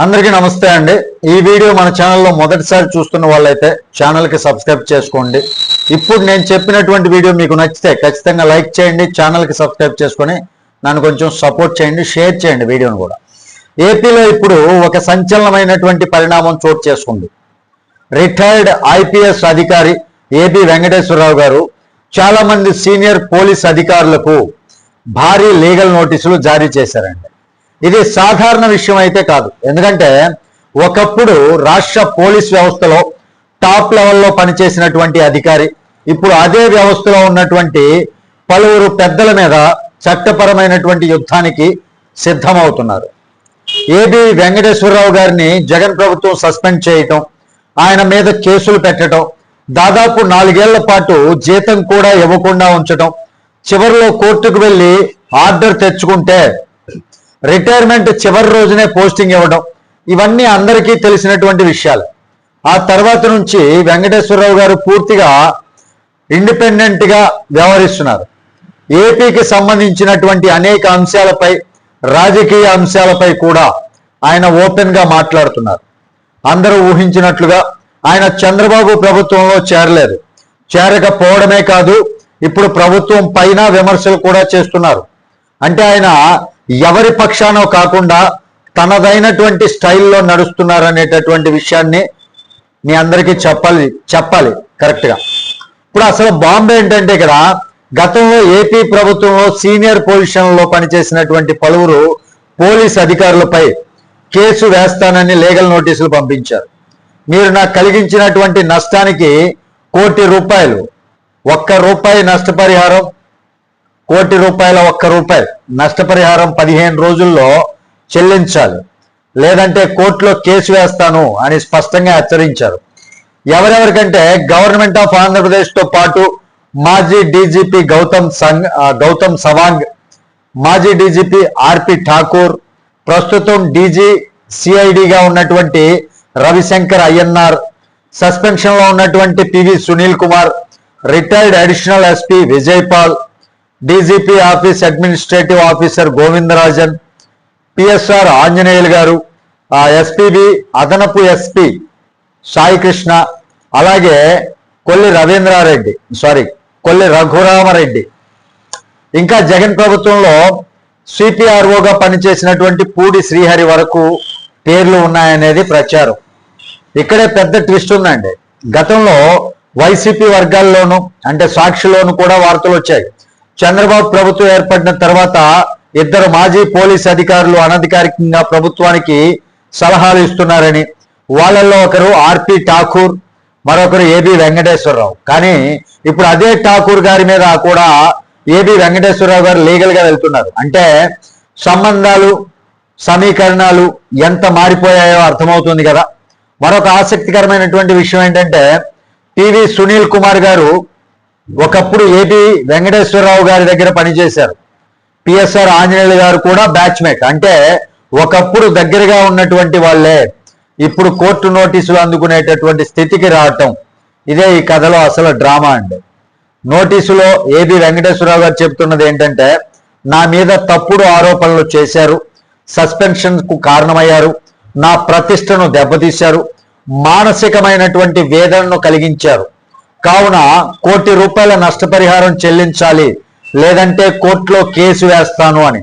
అందరికీ నమస్తే అండి. ఈ వీడియో మన ఛానల్లో మొదటిసారి చూస్తున్న వాళ్ళైతే ఛానల్కి సబ్స్క్రైబ్ చేసుకోండి. ఇప్పుడు నేను చెప్పినటువంటి వీడియో మీకు నచ్చితే ఖచ్చితంగా లైక్ చేయండి, ఛానల్కి సబ్స్క్రైబ్ చేసుకొని నన్ను కొంచెం సపోర్ట్ చేయండి, షేర్ చేయండి వీడియోను కూడా. ఏపీలో ఇప్పుడు ఒక సంచలనమైనటువంటి పరిణామం చోటు చేసుకుంది. రిటైర్డ్ ఐపీఎస్ అధికారి ఏబి వెంకటేశ్వరరావు గారు చాలా మంది సీనియర్ పోలీస్ అధికారులకు భారీ లీగల్ నోటీసులు జారీ చేశారండి. ఇది సాధారణ విషయం అయితే కాదు. ఎందుకంటే ఒకప్పుడు రాష్ట్ర పోలీస్ వ్యవస్థలో టాప్ లెవెల్లో పనిచేసినటువంటి అధికారి ఇప్పుడు అదే వ్యవస్థలో ఉన్నటువంటి పలువురు పెద్దల మీద చట్టపరమైనటువంటి యుద్ధానికి సిద్ధమవుతున్నారు. ఏబి వెంకటేశ్వరరావు గారిని జగన్ ప్రభుత్వం సస్పెండ్ చేయటం, ఆయన మీద కేసులు పెట్టడం, దాదాపు 4 ఏళ్ల పాటు జీతం కూడా ఇవ్వకుండా ఉంచడం, చివరిలో కోర్టుకు వెళ్ళి ఆర్డర్ తెచ్చుకుంటే రిటైర్మెంట్ చివరి రోజునే పోస్టింగ్ ఇవ్వడం, ఇవన్నీ అందరికీ తెలిసినటువంటి విషయాలు. ఆ తర్వాత నుంచి వెంకటేశ్వరరావు గారు పూర్తిగా ఇండిపెండెంట్గా వ్యవహరిస్తున్నారు. ఏపీకి సంబంధించినటువంటి అనేక అంశాలపై, రాజకీయ అంశాలపై కూడా ఆయన ఓపెన్గా మాట్లాడుతున్నారు. అందరూ ఊహించినట్లుగా ఆయన చంద్రబాబు ప్రభుత్వంలో చేరలేదు. చేరకపోవడమే కాదు, ఇప్పుడు ప్రభుత్వం పైన విమర్శలు కూడా చేస్తున్నారు. అంటే ఆయన ఎవరి పక్షానో కాకుండా తనదైనటువంటి స్టైల్లో నడుస్తున్నారనేటటువంటి విషయాన్ని మీ అందరికీ చెప్పాలి కరెక్ట్గా. ఇప్పుడు అసలు బాంబే ఏంటంటే ఇక్కడ గతంలో ఏపీ ప్రభుత్వంలో సీనియర్ పొజిషన్లో పనిచేసినటువంటి పలువురు పోలీస్ అధికారులపై కేసు వేస్తానని లీగల్ నోటీసులు పంపించారు. మీరు నాకు కలిగించినటువంటి నష్టానికి ₹1 రూపాయి నష్టపరిహారం, ₹1 నష్టపరిహారం 15 రోజుల్లో చెల్లించాలి, లేదంటే కోర్టులో కేసు వేస్తాను అని స్పష్టంగా హెచ్చరించారు. ఎవరెవరికంటే గవర్నమెంట్ ఆఫ్ ఆంధ్రప్రదేశ్తో పాటు మాజీ డీజీపీ గౌతమ్ సవాంగ్, మాజీ డీజీపీ ఆర్పి ఠాకూర్, ప్రస్తుతం డీజీ సిఐడిగా ఉన్నటువంటి రవిశంకర్ అయ్యన్నార్, సస్పెన్షన్లో ఉన్నటువంటి PV Sunil Kumar, retired additional SP Vijaypal, DGP office administrative officer Govindarajan, PSR Anjaneyulu గారు, ఎస్పీబి అదనపు ఎస్పీ సాయికృష్ణ, అలాగే కొల్లి రఘురామరెడ్డి, ఇంకా జగన్ ప్రభుత్వంలో సిపిఆర్ఓగా పనిచేసినటువంటి పూడి శ్రీహరి వరకు పేర్లు ఉన్నాయనేది ప్రచారం. ఇక్కడే పెద్ద ట్విస్ట్ ఉందండి. గతంలో వైసీపీ వర్గాల్లోనూ అంటే సాక్షిలోనూ కూడా వార్తలు వచ్చాయి. చంద్రబాబు ప్రభుత్వం ఏర్పడిన తర్వాత 2 మాజీ పోలీస్ అధికారులు అనధికారికంగా ప్రభుత్వానికి సలహాలు ఇస్తున్నారని. వాళ్ళల్లో ఒకరు ఆర్పి ఠాకూర్, మరొకరు ఏబి వెంకటేశ్వరరావు. కానీ ఇప్పుడు అదే ఠాకూర్ గారి మీద కూడా ఏబి వెంకటేశ్వరరావు గారు లీగల్గా వెళ్తున్నారు. అంటే సంబంధాలు, సమీకరణాలు ఎంత మారిపోయాయో అర్థమవుతుంది కదా. మరొక ఆసక్తికరమైనటువంటి విషయం ఏంటంటే పివి సునీల్ కుమార్ గారు ఒకప్పుడు ఏబి వెంకటేశ్వరరావు గారి దగ్గర పనిచేశారు. పిఎస్ఆర్ ఆంజనేయులు గారు కూడా బ్యాచ్మేట్. అంటే ఒకప్పుడు దగ్గరగా ఉన్నటువంటి వాళ్ళే ఇప్పుడు కోర్టు నోటీసులు అందుకునేటటువంటి స్థితికి రావటం, ఇదే ఈ కథలో అసలు డ్రామా అండి. నోటీసులో ఏబి వెంకటేశ్వరరావు గారు చెబుతున్నది ఏంటంటే, నా మీద తప్పుడు ఆరోపణలు చేశారు, సస్పెన్షన్కు కారణమయ్యారు, నా ప్రతిష్టను దెబ్బతీశారు, మానసికమైనటువంటి వేదనను కలిగించారు, కావున ₹1 నష్టపరిహారం చెల్లించాలి, లేదంటే కోర్టులో కేసు వేస్తాను అని.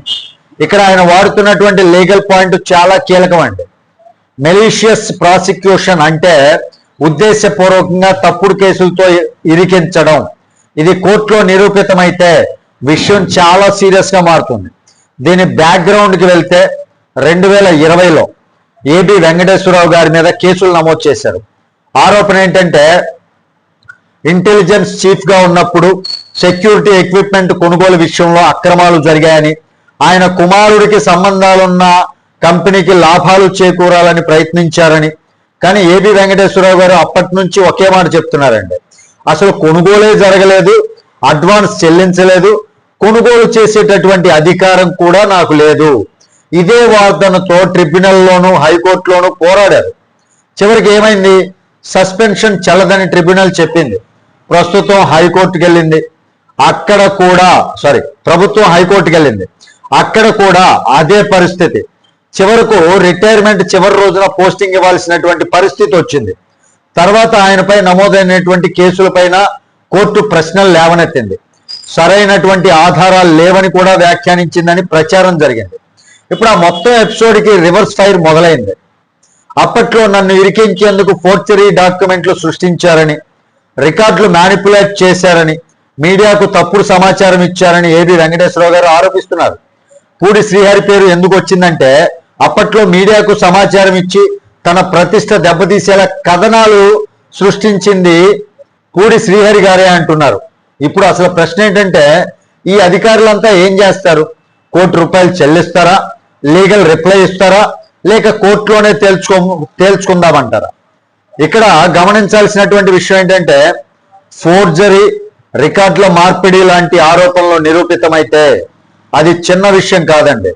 ఇక్కడ ఆయన వాడుతున్నటువంటి లీగల్ పాయింట్ చాలా కీలకం అండి. మెలీషియస్ ప్రాసిక్యూషన్ అంటే ఉద్దేశపూర్వకంగా తప్పుడు కేసులతో ఇరికించడం. ఇది కోర్టులో నిరూపితమైతే విషయం చాలా సీరియస్గా మారుతుంది. దీని బ్యాక్గ్రౌండ్కి వెళ్తే 2020లో ఏబి వెంకటేశ్వరరావు గారి మీద కేసులు నమోదు చేశారు. ఆరోపణ ఏంటంటే ఇంటెలిజెన్స్ చీఫ్గా ఉన్నప్పుడు సెక్యూరిటీ ఎక్విప్మెంట్ కొనుగోలు విషయంలో అక్రమాలు జరిగాయని, ఆయన కుమారుడికి సంబంధాలున్న కంపెనీకి లాభాలు చేకూరాలని ప్రయత్నించారని. కానీ ఏబి వెంకటేశ్వరరావు గారు అప్పటి నుంచి ఒకే మాట చెప్తున్నారండి, అసలు కొనుగోలే జరగలేదు, అడ్వాన్స్ చెల్లించలేదు, కొనుగోలు చేసేటటువంటి అధికారం కూడా నాకు లేదు. ఇదే వాదనతో ట్రిబ్యునల్లోనూ హైకోర్టులోనూ పోరాడారు. చివరికి ఏమైంది? సస్పెన్షన్ చెల్లదని ట్రిబ్యునల్ చెప్పింది. ప్రస్తుతం హైకోర్టుకి వెళ్ళింది. అక్కడ కూడా ప్రభుత్వం హైకోర్టుకి వెళ్ళింది. అక్కడ కూడా అదే పరిస్థితి. చివరకు రిటైర్మెంట్ చివరి రోజున పోస్టింగ్ ఇవ్వాల్సినటువంటి పరిస్థితి వచ్చింది. తర్వాత ఆయనపై నమోదైనటువంటి కేసులపైన కోర్టు ప్రశ్నలు లేవనెత్తింది. సరైనటువంటి ఆధారాలు లేవని కూడా వ్యాఖ్యానించిందని ప్రచారం జరిగింది. ఇప్పుడు ఆ మొత్తం ఎపిసోడ్కి రివర్స్ ఫైర్ మొదలైంది. అప్పట్లో నన్ను ఇరికించేందుకు ఫోర్జరీ డాక్యుమెంట్లు సృష్టించారని, రికార్డులు మ్యానిపులేట్ చేశారని, మీడియాకు తప్పుడు సమాచారం ఇచ్చారని ఏబి వెంకటేశ్వరరావు గారు ఆరోపిస్తున్నారు. పూడి శ్రీహరి పేరు ఎందుకు వచ్చిందంటే అప్పట్లో మీడియాకు సమాచారం ఇచ్చి తన ప్రతిష్ట దెబ్బతీసేలా కథనాలు సృష్టించింది పూడి శ్రీహరి గారే అంటున్నారు. ఇప్పుడు అసలు ప్రశ్న ఏంటంటే ఈ అధికారులంతా ఏం చేస్తారు? ₹1 చెల్లిస్తారా, లీగల్ రిప్లై ఇస్తారా, లేక కోర్టులోనే తేల్చుకుందామంటారా? ఇక్కడ గమనించాల్సినటువంటి విషయం ఏంటంటే ఫోర్జరీ, రికార్డుల మార్పిడి లాంటి ఆరోపణలు నిరూపితమైతే అది చిన్న విషయం కాదండి.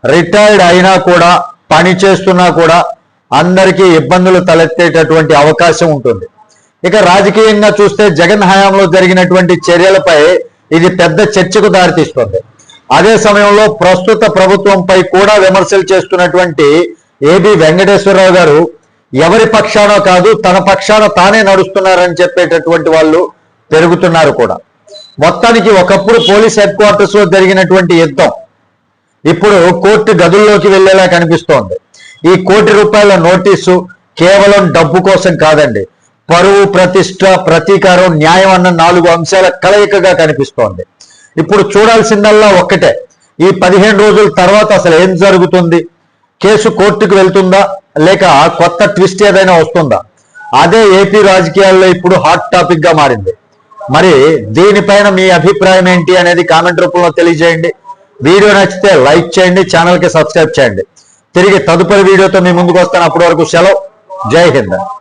రిటైర్డ్ అయినా కూడా, పని చేస్తున్నా కూడా అందరికీ ఇబ్బందులు తలెత్తేటటువంటి అవకాశం ఉంటుంది. ఇక రాజకీయంగా చూస్తే జగన్ హయాంలో జరిగినటువంటి చర్యలపై ఇది పెద్ద చర్చకు దారితీస్తుంది. అదే సమయంలో ప్రస్తుత ప్రభుత్వంపై కూడా విమర్శలు చేస్తున్నటువంటి ఏబి వెంకటేశ్వరరావు గారు ఎవరి పక్షానో కాదు, తన పక్షాన తానే నడుస్తున్నారని చెప్పేటటువంటి వాళ్ళు పెరుగుతున్నారు కూడా. మొత్తానికి ఒకప్పుడు పోలీస్ హెడ్ క్వార్టర్స్ లో జరిగినటువంటి యుద్ధం ఇప్పుడు కోర్టు గదుల్లోకి వెళ్లేలా కనిపిస్తోంది. ఈ ₹1 నోటీసు కేవలం డబ్బు కోసం కాదండి, పరువు, ప్రతిష్ట, ప్రతీకారం, న్యాయం అన్న 4 అంశాల కలయికగా కనిపిస్తోంది. ఇప్పుడు చూడాల్సిందల్లా ఒక్కటే, ఈ 15 రోజుల తర్వాత అసలు ఏం జరుగుతుంది? కేసు కోర్టుకు వెళ్తుందా, లేక కొత్త ట్విస్ట్ ఏదైనా వస్తుందా? అదే ఏపీ రాజకీయాల్లో ఇప్పుడు హాట్ టాపిక్ గా మారింది. మరి దీనిపైన మీ అభిప్రాయం ఏంటి అనేది కామెంట్ రూపంలో తెలియజేయండి. వీడియో నచ్చితే లైక్ చేయండి, ఛానల్కి సబ్స్క్రైబ్ చేయండి. తిరిగి తదుపరి వీడియోతో మీ ముందుకు వస్తాను. అప్పటి వరకు సెలవు. జై హింద్.